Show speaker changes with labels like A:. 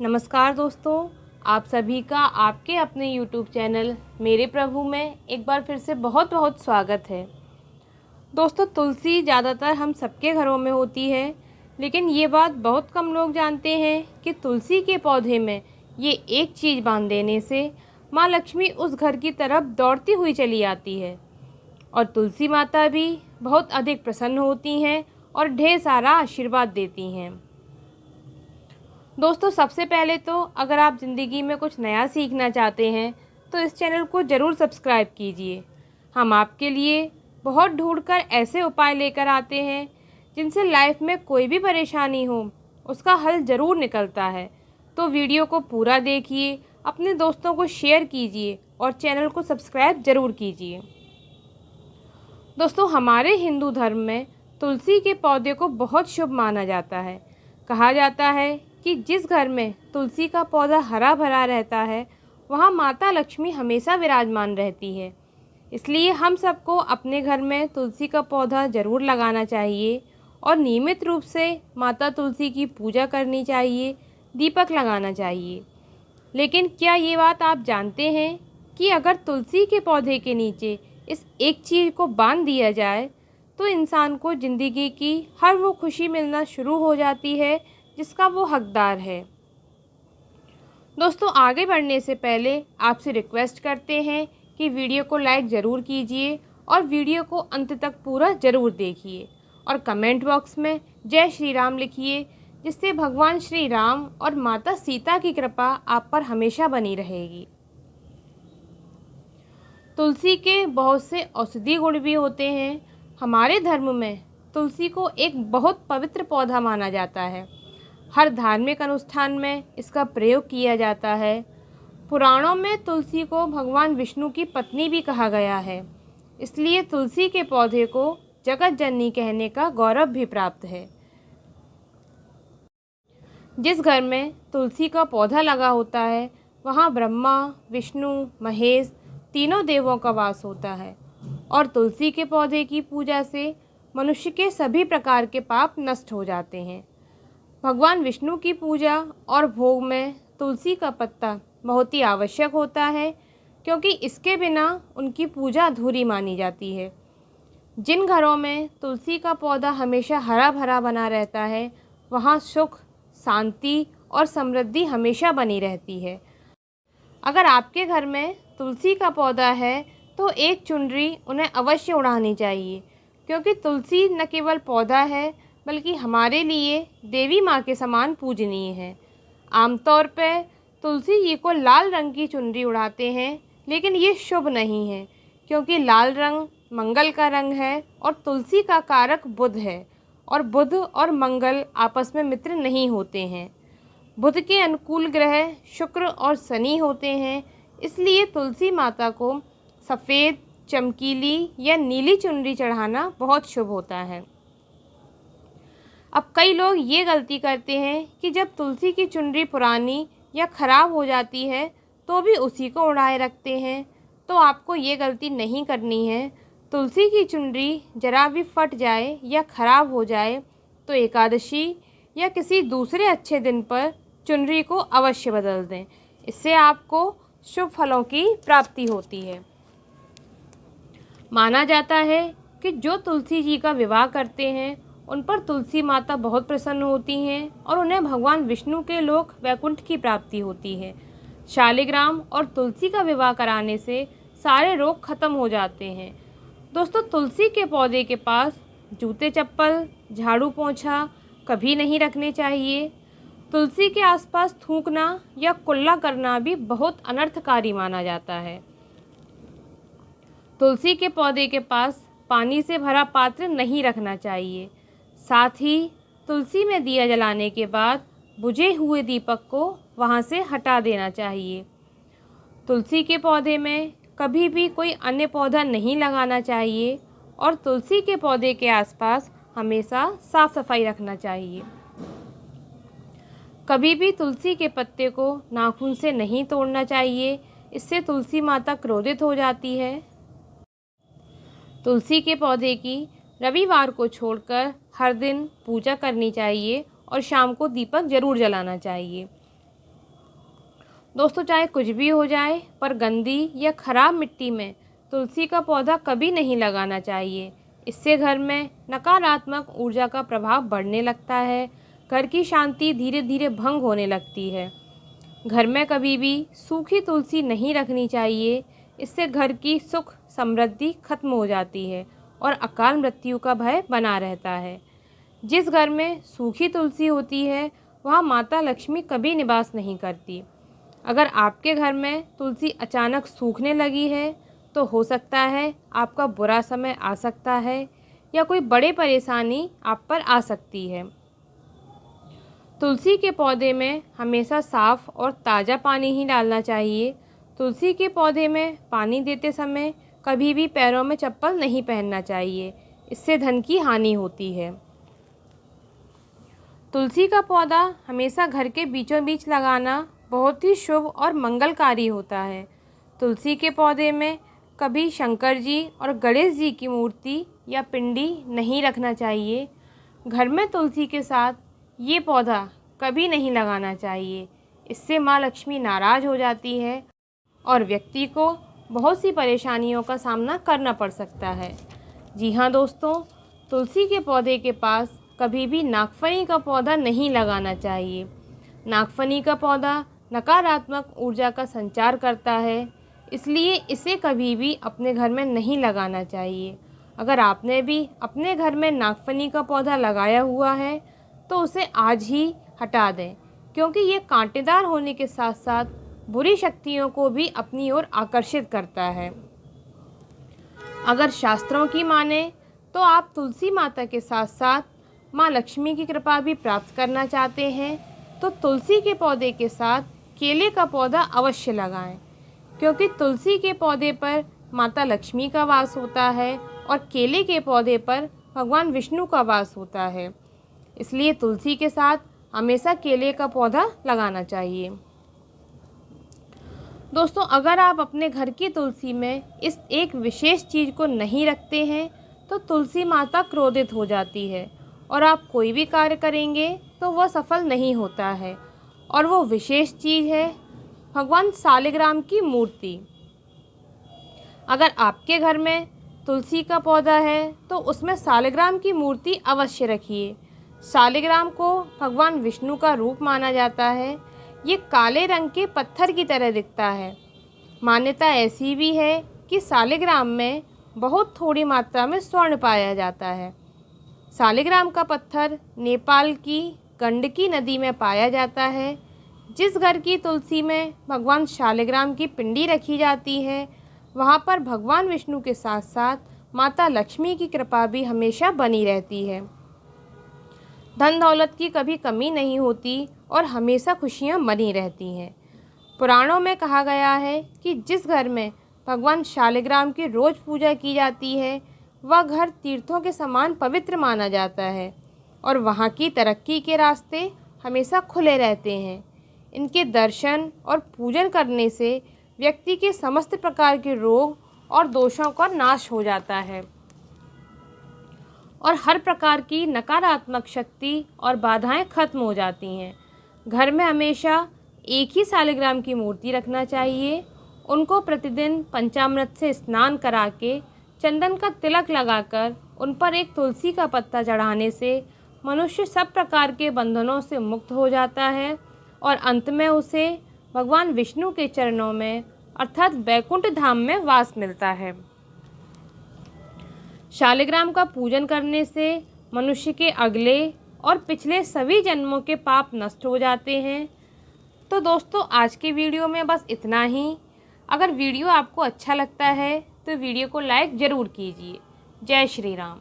A: नमस्कार दोस्तों, आप सभी का आपके अपने YouTube चैनल मेरे प्रभु में एक बार फिर से बहुत बहुत स्वागत है। दोस्तों, तुलसी ज़्यादातर हम सबके घरों में होती है, लेकिन ये बात बहुत कम लोग जानते हैं कि तुलसी के पौधे में ये एक चीज़ बांध देने से माँ लक्ष्मी उस घर की तरफ दौड़ती हुई चली आती है और तुलसी माता भी बहुत अधिक प्रसन्न होती हैं और ढेर सारा आशीर्वाद देती हैं। दोस्तों, सबसे पहले तो अगर आप ज़िंदगी में कुछ नया सीखना चाहते हैं तो इस चैनल को ज़रूर सब्सक्राइब कीजिए। हम आपके लिए बहुत ढूंढकर ऐसे उपाय लेकर आते हैं जिनसे लाइफ में कोई भी परेशानी हो उसका हल ज़रूर निकलता है। तो वीडियो को पूरा देखिए, अपने दोस्तों को शेयर कीजिए और चैनल को सब्सक्राइब ज़रूर कीजिए। दोस्तों, हमारे हिंदू धर्म में तुलसी के पौधे को बहुत शुभ माना जाता है। कहा जाता है कि जिस घर में तुलसी का पौधा हरा भरा रहता है वहाँ माता लक्ष्मी हमेशा विराजमान रहती है। इसलिए हम सबको अपने घर में तुलसी का पौधा ज़रूर लगाना चाहिए और नियमित रूप से माता तुलसी की पूजा करनी चाहिए, दीपक लगाना चाहिए। लेकिन क्या ये बात आप जानते हैं कि अगर तुलसी के पौधे के नीचे इस एक चीज़ को बांध दिया जाए तो इंसान को ज़िंदगी की हर वो खुशी मिलना शुरू हो जाती है जिसका वो हकदार है। दोस्तों, आगे बढ़ने से पहले आपसे रिक्वेस्ट करते हैं कि वीडियो को लाइक ज़रूर कीजिए और वीडियो को अंत तक पूरा ज़रूर देखिए और कमेंट बॉक्स में जय श्री राम लिखिए, जिससे भगवान श्री राम और माता सीता की कृपा आप पर हमेशा बनी रहेगी। तुलसी के बहुत से औषधीय गुण भी होते हैं। हमारे धर्म में तुलसी को एक बहुत पवित्र पौधा माना जाता है। हर धार्मिक अनुष्ठान में इसका प्रयोग किया जाता है। पुराणों में तुलसी को भगवान विष्णु की पत्नी भी कहा गया है, इसलिए तुलसी के पौधे को जगत जननी कहने का गौरव भी प्राप्त है। जिस घर में तुलसी का पौधा लगा होता है वहाँ ब्रह्मा, विष्णु, महेश तीनों देवों का वास होता है और तुलसी के पौधे की पूजा से मनुष्य के सभी प्रकार के पाप नष्ट हो जाते हैं। भगवान विष्णु की पूजा और भोग में तुलसी का पत्ता बहुत ही आवश्यक होता है, क्योंकि इसके बिना उनकी पूजा अधूरी मानी जाती है। जिन घरों में तुलसी का पौधा हमेशा हरा भरा बना रहता है वहाँ सुख, शांति और समृद्धि हमेशा बनी रहती है। अगर आपके घर में तुलसी का पौधा है तो एक चुनरी उन्हें अवश्य उड़ानी चाहिए, क्योंकि तुलसी न केवल पौधा है बल्कि हमारे लिए देवी माँ के समान पूजनीय है। आमतौर पर तुलसी जी को लाल रंग की चुनरी उड़ाते हैं, लेकिन ये शुभ नहीं है, क्योंकि लाल रंग मंगल का रंग है और तुलसी का कारक बुध है और बुध और मंगल आपस में मित्र नहीं होते हैं। बुध के अनुकूल ग्रह शुक्र और शनि होते हैं, इसलिए तुलसी माता को सफ़ेद, चमकीली या नीली चुनरी चढ़ाना बहुत शुभ होता है। अब कई लोग ये गलती करते हैं कि जब तुलसी की चुनरी पुरानी या ख़राब हो जाती है तो भी उसी को उड़ाए रखते हैं। तो आपको ये गलती नहीं करनी है। तुलसी की चुनरी जरा भी फट जाए या ख़राब हो जाए तो एकादशी या किसी दूसरे अच्छे दिन पर चुनरी को अवश्य बदल दें। इससे आपको शुभ फलों की प्राप्ति होती है। माना जाता है कि जो तुलसी जी का विवाह करते हैं उन पर तुलसी माता बहुत प्रसन्न होती हैं और उन्हें भगवान विष्णु के लोक वैकुंठ की प्राप्ति होती है। शालिग्राम और तुलसी का विवाह कराने से सारे रोग खत्म हो जाते हैं। दोस्तों, तुलसी के पौधे के पास जूते चप्पल, झाड़ू पोंछा कभी नहीं रखने चाहिए। तुलसी के आसपास थूकना या कुल्ला करना भी बहुत अनर्थकारी माना जाता है। तुलसी के पौधे के पास पानी से भरा पात्र नहीं रखना चाहिए। साथ ही तुलसी में दिया जलाने के बाद बुझे हुए दीपक को वहां से हटा देना चाहिए। तुलसी के पौधे में कभी भी कोई अन्य पौधा नहीं लगाना चाहिए और तुलसी के पौधे के आसपास हमेशा साफ सफाई रखना चाहिए। कभी भी तुलसी के पत्ते को नाखून से नहीं तोड़ना चाहिए, इससे तुलसी माता क्रोधित हो जाती है। तुलसी के पौधे की रविवार को छोड़कर हर दिन पूजा करनी चाहिए और शाम को दीपक जरूर जलाना चाहिए। दोस्तों चाहे कुछ भी हो जाए, पर गंदी या खराब मिट्टी में तुलसी का पौधा कभी नहीं लगाना चाहिए। इससे घर में नकारात्मक ऊर्जा का प्रभाव बढ़ने लगता है, घर की शांति धीरे धीरे भंग होने लगती है। घर में कभी भी सूखी तुलसी नहीं रखनी चाहिए। इससे घर की सुख समृद्धि खत्म हो जाती है और अकाल मृत्यु का भय बना रहता है। जिस घर में सूखी तुलसी होती है वहाँ माता लक्ष्मी कभी निवास नहीं करती। अगर आपके घर में तुलसी अचानक सूखने लगी है तो हो सकता है आपका बुरा समय आ सकता है या कोई बड़ी परेशानी आप पर आ सकती है। तुलसी के पौधे में हमेशा साफ और ताज़ा पानी ही डालना चाहिए। तुलसी के पौधे में पानी देते समय कभी भी पैरों में चप्पल नहीं पहनना चाहिए, इससे धन की हानि होती है। तुलसी का पौधा हमेशा घर के बीचों बीच लगाना बहुत ही शुभ और मंगलकारी होता है। तुलसी के पौधे में कभी शंकर जी और गणेश जी की मूर्ति या पिंडी नहीं रखना चाहिए। घर में तुलसी के साथ ये पौधा कभी नहीं लगाना चाहिए। इससे माँ लक्ष्मी नाराज़ हो जाती है और व्यक्ति को बहुत सी परेशानियों का सामना करना पड़ सकता है। जी हाँ दोस्तों, तुलसी के पौधे के पास कभी भी नागफनी का पौधा नहीं लगाना चाहिए। नागफनी का पौधा नकारात्मक ऊर्जा का संचार करता है, इसलिए इसे कभी भी अपने घर में नहीं लगाना चाहिए। अगर आपने भी अपने घर में नागफनी का पौधा लगाया हुआ है तो उसे आज ही हटा दें, क्योंकि ये कांटेदार होने के साथ साथ बुरी शक्तियों को भी अपनी ओर आकर्षित करता है। अगर शास्त्रों की माने तो आप तुलसी माता के साथ साथ माँ लक्ष्मी की कृपा भी प्राप्त करना चाहते हैं तो तुलसी के पौधे के साथ केले का पौधा अवश्य लगाएं, क्योंकि तुलसी के पौधे पर माता लक्ष्मी का वास होता है और केले के पौधे पर भगवान विष्णु का वास होता है। इसलिए तुलसी के साथ हमेशा केले का पौधा लगाना चाहिए। दोस्तों अगर आप अपने घर की तुलसी में इस एक विशेष चीज़ को नहीं रखते हैं तो तुलसी माता क्रोधित हो जाती है और आप कोई भी कार्य करेंगे तो वह सफल नहीं होता है। और वो विशेष चीज़ है भगवान सालिग्राम की मूर्ति। अगर आपके घर में तुलसी का पौधा है तो उसमें सालिग्राम की मूर्ति अवश्य रखिए। सालिग्राम को भगवान विष्णु का रूप माना जाता है। ये काले रंग के पत्थर की तरह दिखता है। मान्यता ऐसी भी है कि सालिग्राम में बहुत थोड़ी मात्रा में स्वर्ण पाया जाता है। सालिग्राम का पत्थर नेपाल की गंडकी नदी में पाया जाता है। जिस घर की तुलसी में भगवान शालिग्राम की पिंडी रखी जाती है वहाँ पर भगवान विष्णु के साथ साथ माता लक्ष्मी की कृपा भी हमेशा बनी रहती है। धन दौलत की कभी कमी नहीं होती और हमेशा खुशियाँ बनी रहती हैं। पुराणों में कहा गया है कि जिस घर में भगवान शालिग्राम की रोज़ पूजा की जाती है वह घर तीर्थों के समान पवित्र माना जाता है और वहाँ की तरक्की के रास्ते हमेशा खुले रहते हैं। इनके दर्शन और पूजन करने से व्यक्ति के समस्त प्रकार के रोग और दोषों का नाश हो जाता है और हर प्रकार की नकारात्मक शक्ति और बाधाएं खत्म हो जाती हैं। घर में हमेशा एक ही सालिग्राम की मूर्ति रखना चाहिए। उनको प्रतिदिन पंचामृत से स्नान करा के चंदन का तिलक लगाकर उन पर एक तुलसी का पत्ता चढ़ाने से मनुष्य सब प्रकार के बंधनों से मुक्त हो जाता है और अंत में उसे भगवान विष्णु के चरणों में अर्थात वैकुंठ धाम में वास मिलता है। शालिग्राम का पूजन करने से मनुष्य के अगले और पिछले सभी जन्मों के पाप नष्ट हो जाते हैं। तो दोस्तों आज के वीडियो में बस इतना ही। अगर वीडियो आपको अच्छा लगता है तो वीडियो को लाइक ज़रूर कीजिए। जय श्री राम।